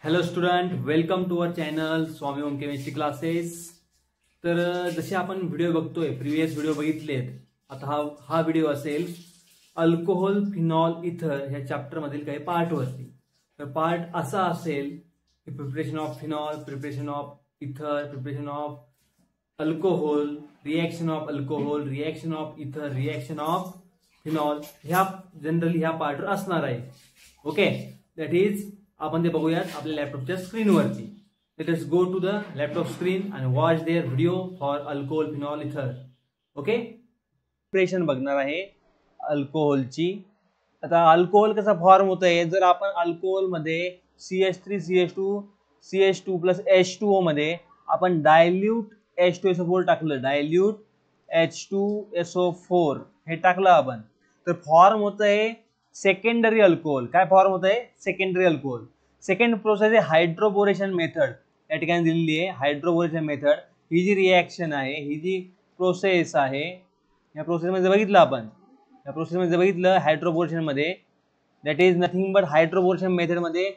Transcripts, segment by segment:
Hello student, welcome to our channel Swami Om chemistry classes. तर जसे आपण व्हिडिओ बघतोय, प्रिव्हियस व्हिडिओ बघितलेत. आता हा व्हिडिओ असेल अल्कोहोल, फिनॉल, इथर ह्या चॅप्टर मधील काही पार्ट वरती. तर पार्ट असा असेल की preparation of phenol, preparation of ether, preparation of alcohol, reaction of alcohol, reaction of ether, reaction of phenol, ह्या जनरली ह्या पार्टवर असणार आहे. ओके, दॅट इज आपण ते बघूयात आपल्या लॅपटॉपच्या स्क्रीनवरती. Let's go to the laptop screen and watch their video for alcohol, phenol, ether. Okay, preparation बघणार आहे अल्कोहोलची. आता अल्कोहोल कसा फॉर्म होत आहे, जर आपण अल्कोहोल मध्ये CH3 CH2 CH2 plus H2O मध्ये आपण डायल्यूट H2SO4 टाकलं, डायल्यूट H2SO4 हे टाकलं आपण, तर फॉर्म होत आहे सेकंडरी अल्कोहोल. काय फॉर्म होत आहे? Secondary alcohol. सेकंड प्रोसेस आहे हायड्रोबोरेशन मेथड. या ठिकाणी दिलेली आहे हायड्रोबोरेशन मेथड. ही जी रिएक्शन आहे, ही जी प्रोसेस आहे, या प्रोसेसमध्ये बघितलं आपण, या प्रोसेसमध्ये बघितलं हायड्रोबोरेशन मध्ये, that is nothing but hydroboration method मध्ये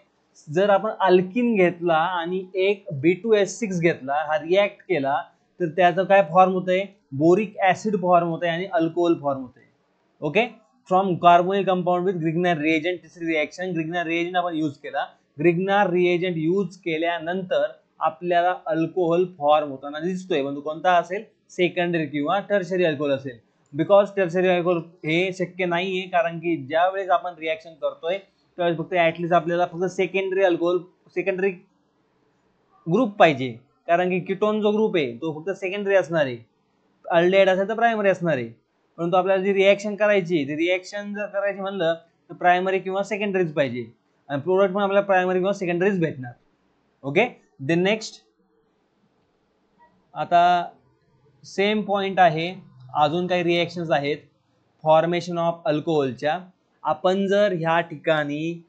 जर आपण अल्किन घेतला आणि एक B2H6 घेतला, हा रिॲक्ट केला, तर त्याचं काय फॉर्म होत आहे? बोरिक ऍसिड फॉर्म होत आहे आणि अल्कोहोल फॉर्म होत आहे. Okay, from carbonyl compound with Grignard reagent. तिसरी रिएक्शन ग्रिग्नार रिएजंट आपण यूज केला. ग्रिग्नार रिएजंट यूज केल्यानंतर आपल्याला अल्कोहोल फॉर्म होताना दिसतोय, पण कोणता असेल? सेकंडरी किंवा टर्शरी अल्कोहोल असेल. बिकॉज टर्शरी अल्कोहोल हे शक्य नाहीये, कारण की ज्या वेळेस आपण रिएक्शन करतोय त्यावेळेस फक्त ऍटलीस्ट आपल्याला फक्त सेकंडरी अल्कोहोल, सेकंडरी ग्रुप पाहिजे, कारण की कीटोन जो ग्रुप आहे तो फक्त सेकंडरी असणार आहे. अल्डिहाइड असेल तर प्रायमरी असणार आहे. परंतु आपल्याला जी रिएक्शन करायची, ती रिएक्शन जर करायची म्हणलं तर प्रायमरी किंवा सेकंडरीज पाहिजे, आणि प्रोडक्ट पण आपल्याला प्रायमरी किंवा सेकंडरीज भेटणार. ओके, द नेक्स्ट आता सेम पॉइंट आहे, अजून काही रिएक्शन्स आहेत फॉर्मेशन ऑफ अल्कोहोलच्या. आपण जर ह्या ठिकाणी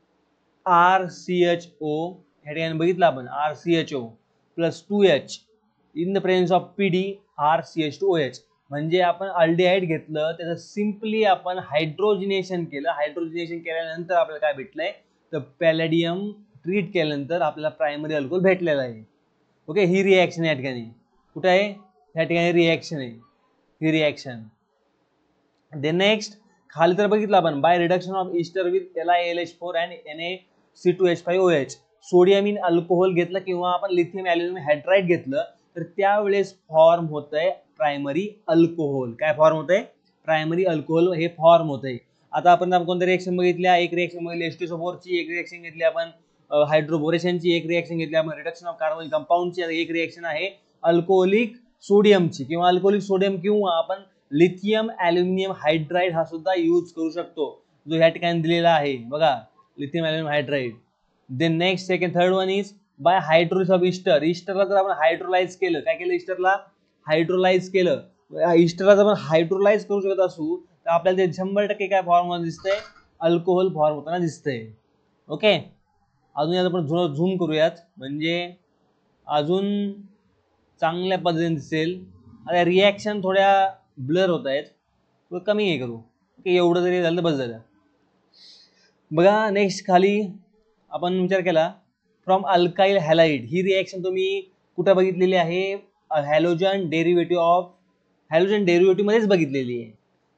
RCHO ह्या ठिकाणी बघितलं, आपण RCHO plus 2H in the presence of PD RCH2OH, म्हणजे आपण अल्डिहाइड घेतलं, त्याचं सिम्पली आपण हायड्रोजिनेशन केलं. हायड्रोजिनेशन केल्यानंतर आपल्याला काय भेटलंय? तर पॅलेडियम ट्रीट केल्यानंतर आपल्याला प्रायमरी अल्कोहोल भेटलेला आहे. ओके, ही रिएक्शन या ठिकाणी कुठे आहे? या ठिकाणी रिएक्शन आहे, ही रिएक्शन. द नेक्स्ट खाली तर बघितलं आपण, bye reduction of Easter with LiAlH4 and Na2H5OH. Sodium in alcohol घेतलं किंवा आपण लिथियम ॲल्युमिनियम हायड्राइड घेतलं, तर त्यावेळेस फॉर्म होत आहे प्रायमरी अल्कोहोल. काय फॉर्म होत आहे? प्रायमरी अल्कोहोल हे फॉर्म होत आहे. आता आपण कोणत्या रिएक्शन बघितल्या? एक रिएक्शन बघितली H2SO4 ची, एक रिएक्शन घेतली आपण हायड्रोबोरेशनची, एक रिएक्शन घेतली आपण रिडक्शन ऑफ कार्बोनिल कंपाऊंडची, एक रिएक्शन आहे अल्कोहोलिक सोडियमची किंवा अल्कोहोलिक सोडियम, किंवा आपण लिथियम ॲल्युमिनियम हायड्राइड हा सुद्धा यूज करू शकतो, जो या ठिकाणी दिलेला आहे बघा, lithium aluminium hydride. Then next second third one is by hydrolysis of ester. ईस्टरला जर आपण हायड्रोलाइज केलं, काय केलं? ईस्टरला हायड्रोलाइज केलं. ईस्टरला जर आपण हायड्रोलाइज करू शकत असू तर आपल्याला ते 100% काय फॉर्म दिसतंय? अल्कोहोल फॉर्म होताना दिसतंय. ओके, अजून यात आपण झूम करूयात, म्हणजे अजून चांगल्या पद्धतीने दिसेल. आता रिॲक्शन थोड्या ब्लर होत आहेत, कमी हे करू. ओके, एवढं जरी झालं तर बस झालं. बघा नेक्स्ट खाली आपण विचार केला from alkyl halide. He reaction तुम्ही कुठं बघितलेली आहे? Halogen derivative of, halogen derivative मध्येच बघितलेली आहे.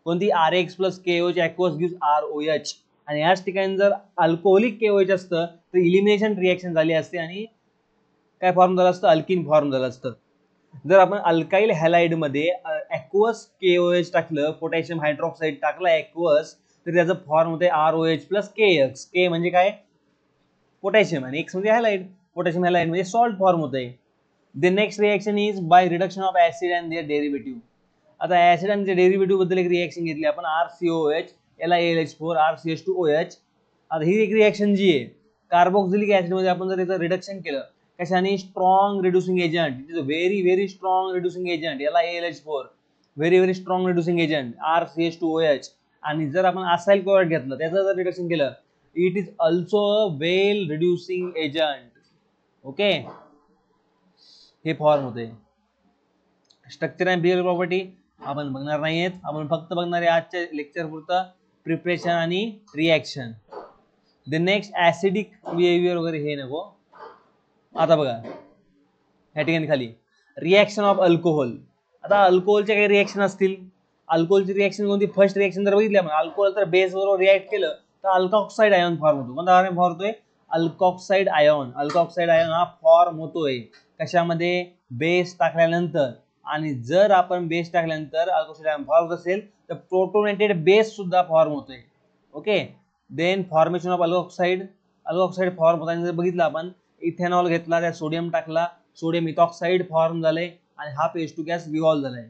कोणती? RX plus KOH aqueous gives ROH. आणि याच ठिकाणी जर अल्कोहोलिक KOH असतं तर इलिमिनेशन रिएक्शन झाली असते आणि काय फॉर्म झालं असतं? अल्किन फॉर्म झालं असतं. जर आपण अल्काइल हॅलाइड मध्ये aqueous KOH टाकलं, पोटॅशियम हायड्रॉक्साईड टाकला aqueous, तर त्याचं फॉर्म होते ROH प्लस KX. K म्हणजे काय? पोटॅशियम, आणि X म्हणजे हॅलाइड. पोटॅशियम हॅलाइड म्हणजे सॉल्ट फॉर्म होते. The next reaction is by reduction of acid and their derivative. आता ऍसिड आणि डेरिव्हेटिव्ह बद्दल एक रिएक्शन घेतली आपण, RCOH LiAlH4 RCH2OH. आता ही एक रिएक्शन जी आहे कार्बोक्सिलिक ऍसिड मध्ये आपण जर याचं रिडक्शन केलं, कशाने? Strong reducing agent. It is a very very strong reducing agent. LiAlH4 very very strong reducing agent RCH2OH. आणि जर आपण असाइल क्लोराइड घेतलं, त्याचं जर रिडक्शन केलं, it is also a well reducing agent. Okay, हे फॉर्म होते. स्ट्रक्चर अँड बिहेवियर प्रॉपर्टी आपण बघणार नाहीयेत, आपण फक्त बघणार आहे आजच्या लेक्चर पुरतं प्रिपरेशन आणि reaction. The next acidic behaviour वगैरे हे नको, आता बघा ह्या ठिकाणी खाली रिएक्शन ऑफ अल्कोहोल. आता अल्कोहोलचे काही रिएक्शन असतील. अल्कोहोलची रिएक्शन कोणती? फर्स्ट रिएक्शन जर बघितली आपण, अल्कोहोल तर बेस बरोबर रिॲक्ट केलं तर अल्कॉक्साइड आयॉन फॉर्म होतो. कोणता आयॉन फॉर्म होतोय? अल्कॉक्साइड आयॉन. अल्कॉक्साइड आयॉन हा फॉर्म होतोय कशामध्ये? बेस टाकल्यानंतर. आणि जर आपण बेस टाकल्यानंतर अल्कॉक्साइड आयॉन फॉर्म होत असेल तर प्रोटोनेटेड बेस सुद्धा फॉर्म होतोय. Okay. Then formation of alkoxide. Alkoxide form होताना जर बघितलं आपण, इथेनॉल घेतला, त्यात सोडियम टाकला, सोडियम इथॉक्साइड फॉर्म झाले आणि हा H2 गॅस विव्हॉल्व झालाय.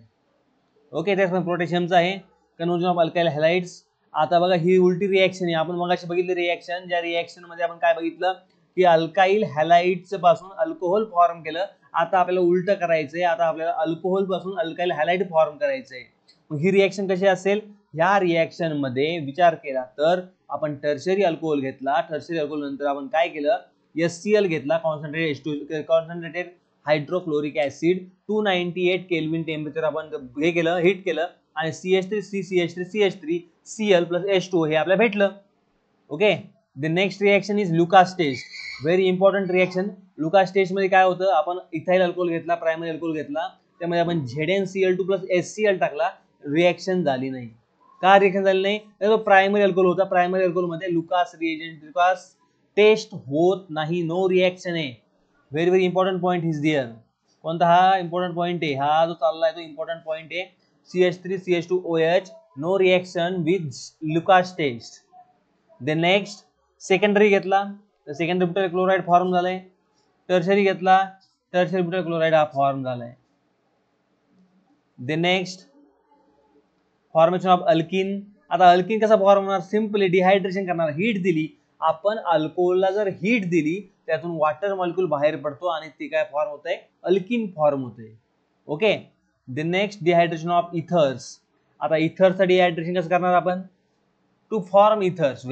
ओके. त्याच पण पोटॅशियमचा आहे. Conversion of alkyl halides. आता बघा ही उलटी रिएक्शन आहे. आपण मगाशी बघितली रिएक्शन, ज्या रिएक्शन मध्ये आपण काय बघितलं की अल्काइल हॅलाइड्स पासून अल्कोहोल फॉर्म केलं. आता आपल्याला उलट करायचंय. आता आपल्याला अल्कोहोल पासून अल्काइल हॅलाइड फॉर्म करायचंय. मग ही रिएक्शन कशी असेल? ह्या रिएक्शन मध्ये विचार केला तर आपण टर्शरी अल्कोहोल घेतला. टर्शरी अल्कोहोल नंतर आपण काय केलं? HCl घेतला, concentrated hydrochloric acid. 298 kelvin temperature आपण हे केलं, हीट केलं आणि CH3 CCH3 CH3 Cl + H2O हे आपल्याला भेटलं. Okay. The next reaction is Lucas test. Very important reaction. Lucas test मध्ये काय होतं? आपण इथाइल अल्कोहोल घेतला, प्रायमरी अल्कोहोल घेतला, त्यामध्ये आपण ZnCl2 + HCl टाकला. रिएक्शन झाली नाही. का रिएक्शन झाली नाही? तो प्रायमरी अल्कोहोल होता. प्रायमरी अल्कोहोल मध्ये लुकास रिएजंट, लुकास टेस्ट होत नाही. नो रिएक्शन आहे. Very very important point is there. कोणता? हा इंपॉर्टंट पॉइंट आहे. हा जो चाललाय तो इंपॉर्टंट पॉइंट आहे. CH3 CH2OH no reaction with Lucas test. Then next secondary घेतला तर सेकंडरी ब्युटाइल क्लोराइड फॉर्म झालाय. टर्शरी घेतला, टर्शरी ब्युटाइल क्लोराइड हा फॉर्म झालाय. Then next formation of alkene. आता अल्किन कसा फॉर्म होणार? सिंपली डिहायड्रेशन करणार. हीट दिली आपण, अल्कोहोलला जर हीट दिली त्यातून वॉटर मॉलिक्यूल बाहेर पडतो आणि ते काय फॉर्म होतंय? अल्किन फॉर्म होतंय. Okay. The next dehydration of ethers. आता इथरचं डिहायड्रेशन कसं करणार आपण? To form ethers.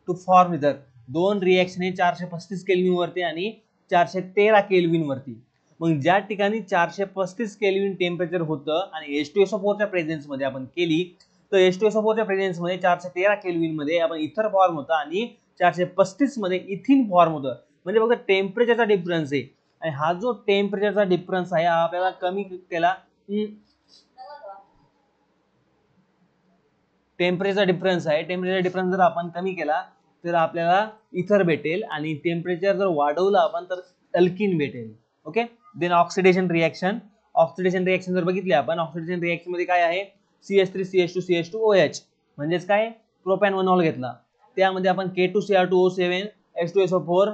To form ether. दोन रिएक्शन आहे 435 केल्विन वरती आणि 413 केल्विन वरती. मग ज्या ठिकाणी 435 केल्विन टेम्परेचर होतं आणि H2SO4 च्या प्रेझेन्स मध्ये आपण केली तर H2SO4 च्या प्रेझेन्स मध्ये 413 केल्विन मध्ये आपण इथर फॉर्म होता आणि 435 मध्ये इथिन फॉर्म होतं. म्हणजे फक्त टेम्परेचरचा डिफरन्स आहे. आणि हा जो टेम्परेचरचा डिफरन्स आहे हा आपल्याला कमी केला. टेम्परेचरचा डिफरन्स आहे. टेम्परेचर डिफरन्स जर आपण कमी केला तर आपल्याला इथर भेटेल आणि टेम्परेचर जर वाढवलं आपण तर अल्किन भेटेल. Okay. Then oxidation reaction. Oxidation reaction जर बघितली आपण, ऑक्सिडेशन रिएक्शन मध्ये काय आहे? CH3 CH2 CH2OH म्हणजेच काय? प्रोपॅनॉल घेतला, त्यामध्ये आपण K2Cr2O7 H2SO4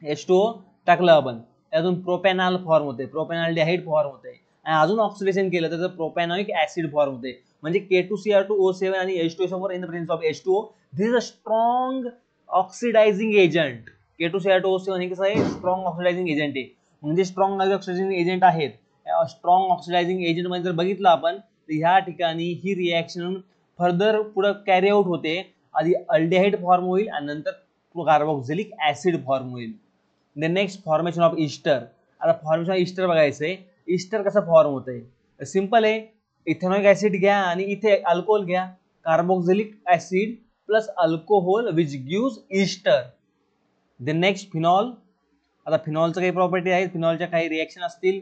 H2O टाकलं आपण, त्यातून प्रोपॅनॉल फॉर्म होते, प्रोपॅनॉल्डिहाइड फॉर्म होते आणि अजून ऑक्सिडेशन केलं तर प्रोपॅनॉइक ऍसिड फॉर्म होते. म्हणजे K2Cr2O7 आणि H2SO4 in the presence of H2O. This is a strong oxidising agent. K2Cr2O7 हे कसं आहे? स्ट्रॉंग ऑक्सिडायझिंग एजंट आहे. म्हणजे स्ट्रॉंग ऑक्सिडायझिंग एजंट आहेत. स्ट्रॉंग ऑक्सिडायझिंग एजंट मध्ये जर बघितलं आपण तर ह्या ठिकाणी ही रिएक्शन फर्दर पुढे कॅरी आउट होते. आधी अल्डिहाइड फॉर्म होईल आणि नंतर कार्बोक्सिलिक ऍसिड फॉर्म होईल. The next formation of ester. आता फॉर्मेशन ऑफ इस्टर बघायचंय. इस्टर कसं फॉर्म होतंय? सिंपल आहे. इथेनॉइक ऍसिड घ्या आणि इथे अल्कोहोल घ्या, carboxylic acid plus alcohol which gives ester. The next phenol. आता फिनॉलचं काही प्रॉपर्टी आहेत, फिनॉलच्या काही रिएक्शन असतील,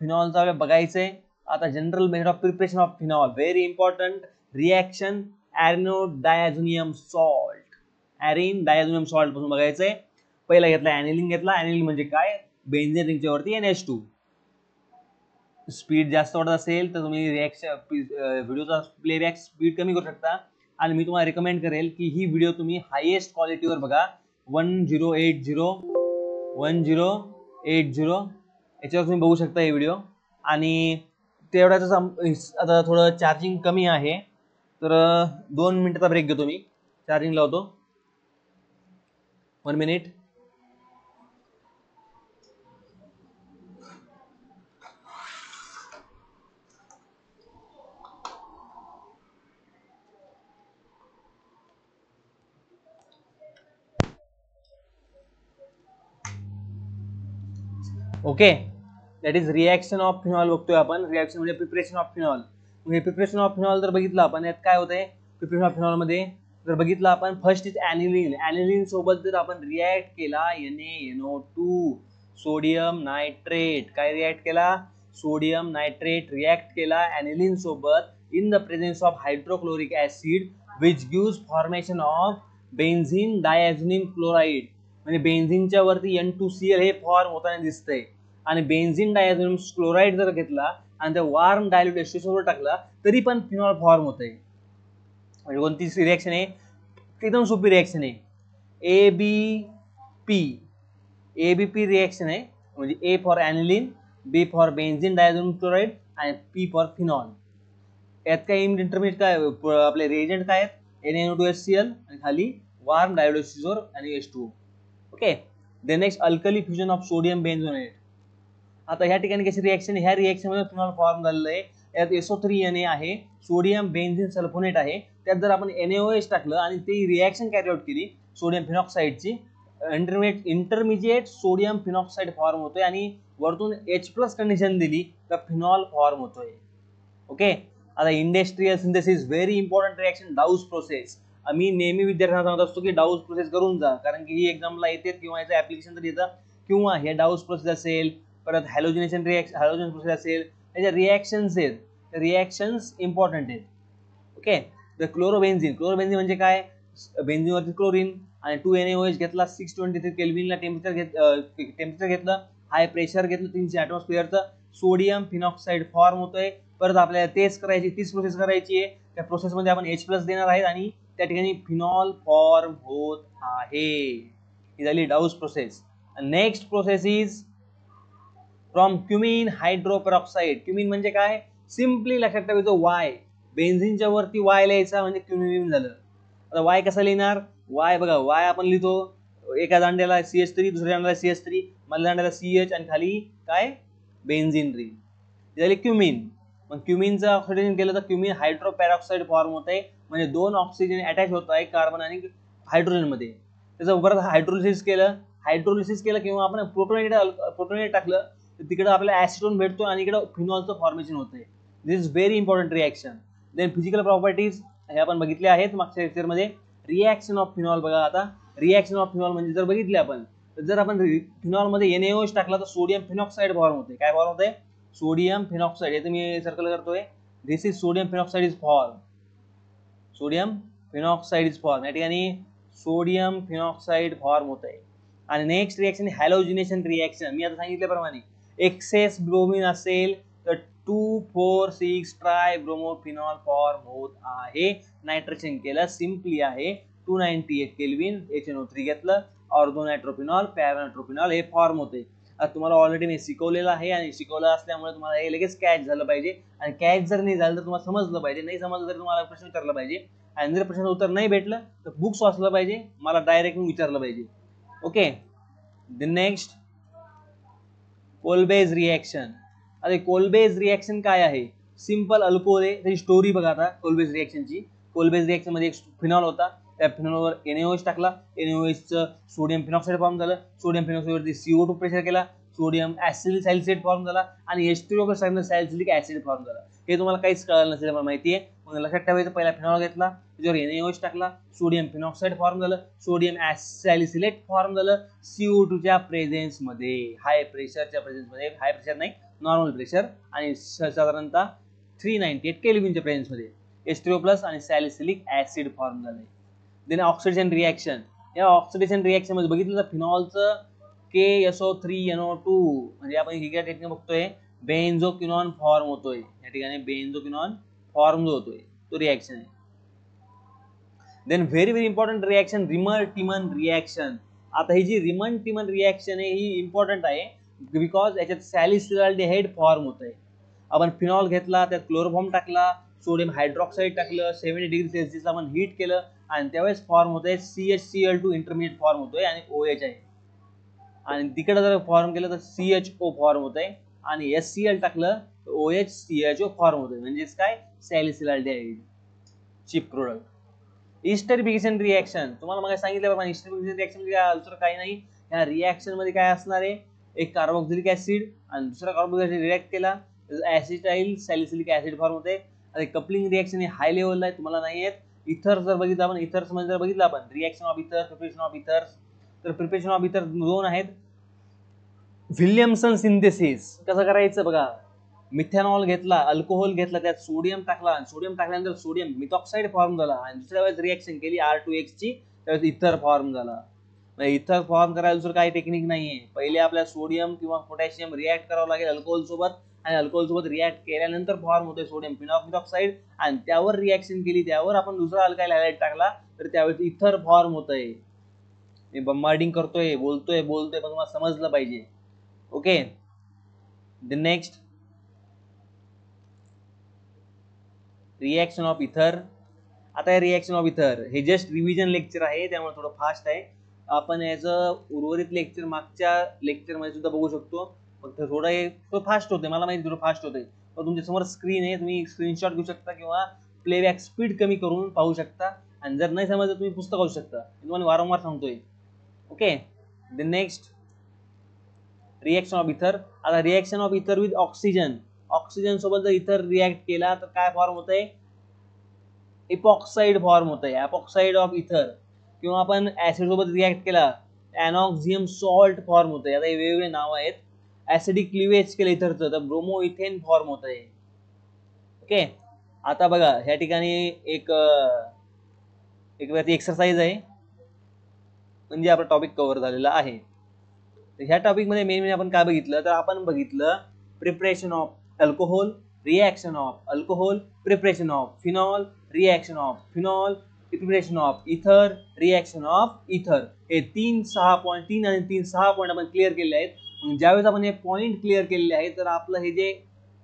फिनॉलचं आपल्याला बघायचंय. आता general method of preparation of phenol, very important reaction. Arene diazonium salt, arene diazonium salt पासून बघायचंय. पहिला घेतला ॲनिलीन घेतला. ॲनिलीन म्हणजे काय? बेन्झीन रिंगच्या वरती NH2. स्पीड जास्त वाटत असेल तर तुम्ही रिएक्शन व्हिडिओचा प्लेबॅक स्पीड कमी करू शकता आणि मी तुम्हाला रिकमेंड करेल की ही व्हिडिओ तुम्ही हायेस्ट क्वालिटीवर बघा. 1080 याच्यावर तुम्ही बघू शकता हे व्हिडिओ. आणि तेवढ्याच आता थोडं चार्जिंग कमी आहे तर 2 मिनिटाचा ब्रेक घेतो मी, चार्जिंग लावतो. 1 minute. Okay. That is reaction of phenol बघतोय आपण. रिएक्शन म्हणजे प्रिपरेशन ऑफ फिनॉल. म्हणजे प्रिपरेशन ऑफ फिनॉल जर बघितलं आपण यात काय होतंय? प्रिपरेशन ऑफ फिनॉल मध्ये जर बघितलं आपण फर्स्ट इज ॲनिलीन. ॲनिलीन सोबत जर आपण रिॲक्ट केला NaNO2 सोडियम नायट्रेट, काय रिॲक्ट केला? सोडियम नायट्रेट रिॲक्ट केला ॲनिलीन सोबत in the presence of hydrochloric acid which gives formation of benzene diazonium chloride. म्हणजे बेन्झीनच्या वरती N2Cl हे फॉर्म होताना दिसतंय आणि बेन्झीन डायझोनियम क्लोराईड जर घेतला आणि त्या वार्म डायल्यूट H2SO टाकला तरी पण फिनॉल फॉर्म होतंय. म्हणजे कोणती रिॲक्शन आहे? एकदम सोपी रिॲक्शन आहे. एबीपी रिॲक्शन आहे. म्हणजे A for aniline, B for benzene diazonium chloride आणि पी फॉर फिनॉल. यात काय इंटरमिडिएट काय आपले रिएजंट काय आहेत? NaNO2HCl आणि खाली वार्म डायल्यूट H2SO आणि H2O. Okay. The next alkali fusion of sodium benzoate. आता ह्या ठिकाणी कशी रिॲक्शन? ह्या रिॲक्शन मध्ये फिनॉल फॉर्म झालेलं आहे. यात SO3Na आहे, सोडियम बेन्झीन सल्फोनेट आहे. त्यात जर आपण NaOH टाकलं आणि ती रिॲक्शन कॅरी आउट केली सोडियम फिनॉक्साईडची, इंटरमिजिएट सोडियम फिनॉक्साईड फॉर्म होतोय आणि वरतून H+ कंडिशन दिली तर फिनॉल फॉर्म होतोय. ओके. आता industrial synthesis very important reaction, Dow's process. मी नेहमी विद्यार्थ्यांना सांगत असतो की डाऊस प्रोसेस करून जा, कारण की ही एक्झामला येते किंवा याचं ऍप्लिकेशन तर येतं, किंवा हे डाऊस प्रोसेस असेल, परत हॅलोजिनेशन प्रोसेस असेल, त्याच्या रिॲक्शन्स आहेत, रिॲक्शन्स इम्पॉर्टंट आहेत. ओके. तर क्लोरोबेन्झीन म्हणजे काय? बेन्झीनवरती क्लोरीन आणि 2NaOH घेतला, 623 केल्विनला टेम्परेचर घेतलं, हाय प्रेशर घेतलं 300 ॲटमॉस्फिअरचं, सोडियम फिनॉक्साईड फॉर्म होतोय. परत आपल्याला तीच प्रोसेस करायची आहे. त्या प्रोसेसमध्ये आपण H+ देणार आहेत आणि त्या ठिकाणी फिनॉल फॉर्म होत आहे. ही झाली Dow's process. Next process is from cumene hydroperoxide. Cumene म्हणजे काय? सिम्पली लक्षात ठेवायचं Y. बेन्झीनच्या वरती Y लिहायचा म्हणजे क्युमिन झालं. आता Y कसा लिहिणार? Y बघा, Y आपण लिहितो एका दांड्याला CH3, दुसऱ्या दांड्याला CH3, मधल्या दांड्याला CH आणि खाली काय? Benzene ring. झाली क्युमिन. मग क्युमिनचं ऑक्सिडेशन केलं तर क्युमिन हायड्रोपेरॉक्साईड फॉर्म होत आहे. म्हणजे 2 ऑक्सिजन अटॅच होत आहे कार्बन आणि हायड्रोजन मध्ये. त्याचं परत हायड्रोलिसिस केलं किंवा आपण प्रोटोनेट टाकलं तर तिकडे आपल्याला ऍसिटोन भेटतो आणि इकडे फिनॉलचं फॉर्मेशन होतंय. This is very important reaction. Then physical properties हे आपण बघितले आहेत मागच्या लेक्चरमध्ये. रिॲक्शन ऑफ फिनॉल बघा. आता रिॲक्शन ऑफ फिनॉल म्हणजे जर बघितले आपण तर जर आपण फिनॉल मध्ये NaOH टाकला तर सोडियम फिनॉक्साईड फॉर्म होते. काय फॉर्म होते? Sodium phenoxide. हे मी सर्कल करतोय. This is sodium phenoxide is form. Sodium phenoxide is form. या ठिकाणी सोडियम फिनॉक्साईड फॉर्म होत आहे. आणि नेक्स्ट रिॲक्शन हॅलोजिनेशन रिॲक्शन. मी आता सांगितल्याप्रमाणे एक्सेस ब्रोमीन असेल तर 2,4,6 ट्राय ब्रोमोफिनॉल फॉर्म होत आहे. नायट्रेशन केलं, सिम्पली आहे 298 केल्विन, HNO3 घेतलं, ऑर्गो नायट्रोफिनॉल, पॅरानायट्रोफिनॉल हे फॉर्म होते. आता तुम्हाला ऑलरेडी मी शिकवलेलं आहे आणि शिकवलं असल्यामुळे तुम्हाला हे लगेच कॅच झालं पाहिजे. आणि कॅच जर नाही झालं तर तुम्हाला समजलं पाहिजे, नाही समजलं तर तुम्हाला प्रश्न विचारला पाहिजे. आणि जर प्रश्न उत्तर नाही भेटलं तर बुक्स वाचलं पाहिजे, मला डायरेक्ट विचारलं पाहिजे. Okay. The next Kolbe's reaction. आता कोलबेज रिॲक्शन काय आहे? सिंपल अल्कोहोल आहे. त्याची स्टोरी बघा आता कोलबेज रिॲक्शनची. कोलबेज रिॲक्शन मध्ये एक फिनॉल होता, त्या फिनॉलवर NaOH टाकला, NaOHचं सोडियम फिनॉक्साईड फॉर्म झालं, सोडियम फिनॉक्साईडवरती CO2 प्रेशर केला, सोडियम ऍसिड सॅलिसिलेट फॉर्म झाला आणि H3O सॅलिसिलिक ऍसिड फॉर्म झाला. हे तुम्हाला काहीच कळलं नसेल मला माहिती आहे. मग लक्षात ठेवायचं, पहिला फिनॉल घेतला, त्याच्यावर NaOH टाकला, सोडियम फिनॉक्साईड फॉर्म झालं, सोडियम सॅलिसिलेट फॉर्म झालं CO2च्या प्रेझेन्स मध्ये, हाय प्रेशरच्या प्रेझेन्स मध्ये, हाय प्रेशर नाही नॉर्मल प्रेशर, आणि साधारणतः 398 केल्विनच्या प्रेझेन्स मध्ये H3O+ आणि सॅलिसिलिक ऍसिड फॉर्म झाले. Then oxidation reaction. या ऑक्सिडेशन रिॲक्शन मध्ये बघितलं तर फिनॉलचं KSO3NO2 म्हणजे आपण ही ठिकाणी बघतोय बेन्झोक्विनॉन फॉर्म होतोय. या ठिकाणी बेन्झोक्विनॉन फॉर्म जो होतोय तो रिॲक्शन आहे. Then very important reaction Reimer Tiemann reaction. आता ही जी रिमन-टिमन रिॲक्शन आहे ही इम्पॉर्टंट आहे बिकॉज याच्यात सॅलिसिलाल्डिहाइड फॉर्म होत आहे. आपण फिनॉल घेतला, त्यात क्लोरोफॉर्म टाकला, सोडियम हायड्रॉक्साईड टाकलं, 70 डिग्री सेल्सिअसला आपण हीट केलं आणि त्यावेळेस फॉर्म होतोय CHCl2 इंटरमिडिएट फॉर्म होतोय आणि OH आहे. आणि तिकडे जर फॉर्म केलं तर CHO फॉर्म होतंय आणि HCl टाकलं तर OHCHO फॉर्म होतोय. म्हणजेच काय? सॅलिसिलाल्डिहाइड चीप प्रोडक्ट. इस्टरिफिकेशन रिॲक्शन. तुम्हाला मग सांगितल्याप्रमाणे इस्टरिफिकेशन रिॲक्शन म्हणजे दुसरं काही नाही. या रिॲक्शन मध्ये काय असणार आहे? एक कार्बोक्सिलिक ऍसिड आणि दुसरा कार्बोक्सिलिक ऍसिड रिॲक्ट केला ऍसिटाइल सॅलिसिलिक ऍसिड फॉर्म होते. आणि कपलिंग रिॲक्शन ही हाय लेवलला आहे, तुम्हाला नाही येत. इथर जर बघितलं आपण, इथर्स मध्ये जर बघितलं आपण reaction of ether, preparation of ethers, तर प्रिपरेशन ऑफ इथर दोन आहेत. विल्यमसन सिंथेसिस कसं करायचं बघा, मिथेनॉल घेतला, अल्कोहोल घेतला, त्यात सोडियम टाकला, सोडियम टाकल्यानंतर सोडियम मिथॉक्साइड फॉर्म झाला आणि दुसऱ्या वेळेस रिएक्शन केली R2X ची, त्यावेळेस इथर फॉर्म झाला. इथर फॉर्म करायला दुसरं काही टेक्निक नाहीये. पहिले आपल्याला सोडियम किंवा पोटॅशियम रिॲक्ट करावं लागेल अल्कोहोल सोबत, आणि अल्कोहोल सोबत रिॲक्ट केल्यानंतर फॉर्म होतोय सोडियम मिथॉक्साइड, आणि त्यावर रिॲक्शन केली, त्यावर आपण दुसरा अल्काइल हॅलाइड टाकला, तर त्यावेळेस इथर फॉर्म होतंय. मी बंबार्डिंग करतोय, बोलतोय पण तुम्हाला समजलं पाहिजे. Okay, the next reaction of इथर. आता हे रिएक्शन ऑफ इथर हे जस्ट रिव्हिजन लेक्चर आहे, त्यामुळे थोडं फास्ट आहे. आपण याचं उर्वरित लेक्चर मागच्या लेक्चरमध्ये सुद्धा बघू शकतो, फक्त थोडं फास्ट होते, मला माहिती थोडं फास्ट होते. पण तुमच्या समोर स्क्रीन आहे, तुम्ही स्क्रीनशॉट घेऊ शकता किंवा प्लेबॅक स्पीड कमी करून पाहू शकता, आणि जर नाही समजलं तुम्ही पुस्तक वाचू शकता. मी तुम्हाला वारंवार सांगतोय. Okay, the next reaction of इथर. आता रिएक्शन ऑफ इथर विथ ऑक्सिजन, ऑक्सिजन सोबत जर इथर रिॲक्ट केला तर काय फॉर्म होतंय, इपॉक्साइड फॉर्म होतंय, एपॉक्साइड ऑफ इथर. किंवा आपण ऍसिड सोबत रिॲक्ट केला, एनॉक्झियम सॉल्ट फॉर्म होतंय. आता हे वेगवेगळे नाव आहेत. ऍसिडिक क्लिवेज केलं इथरचं तर ब्रोमो इथेन फॉर्म होतंय. ओके, आता बघा ह्या ठिकाणी एक एक्सरसाइज आहे, म्हणजे आपला टॉपिक कव्हर झालेला आहे. ह्या टॉपिक मध्ये मेन आपण काय बघितलं, तर आपण बघितलं preparation of alcohol, reaction of alcohol, preparation of phenol, reaction of phenol, preparation of ether, reaction of इथर. हे 3-6 पॉईंट आपण क्लिअर केले आहेत. ज्यावेळेस आपण हे पॉईंट क्लिअर केलेले आहेत, तर आपलं हे जे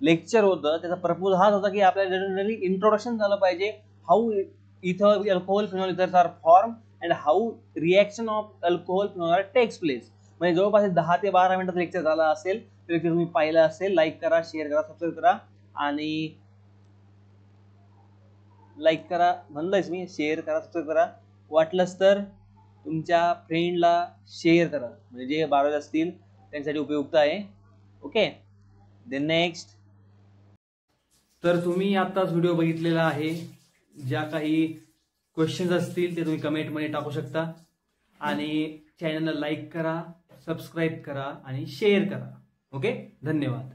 लेक्चर होतं त्याचा पर्पज हाच होता की आपल्याला जनरली इंट्रोडक्शन झालं पाहिजे, how ether, alcohol, phenol ethers are form and how reaction of alcohol, phenol takes place. म्हणजे जवळपास 10 ते 12 मिनिटाचं लेक्चर झाला असेल, तर तुम्ही पाहिलं असेल. लाईक करा, शेअर करा, सबस्क्राईब करा, आणि लाईक करा म्हणलंयच मी, शेअर करा, सबस्क्राईब करा. वाटलंच तर तुमच्या फ्रेंडला शेअर करा, म्हणजे जे 12 असतील त्यांच्यासाठी उपयुक्त आहे. Okay, the next. तर तुम्ही आत्ताच व्हिडिओ बघितलेला आहे. ज्या काही क्वेश्चन्स असतील ते तुम्ही कमेंटमध्ये टाकू शकता, आणि चॅनलला लाईक करा, सबस्क्राईब करा आणि शेअर करा. ओके, धन्यवाद.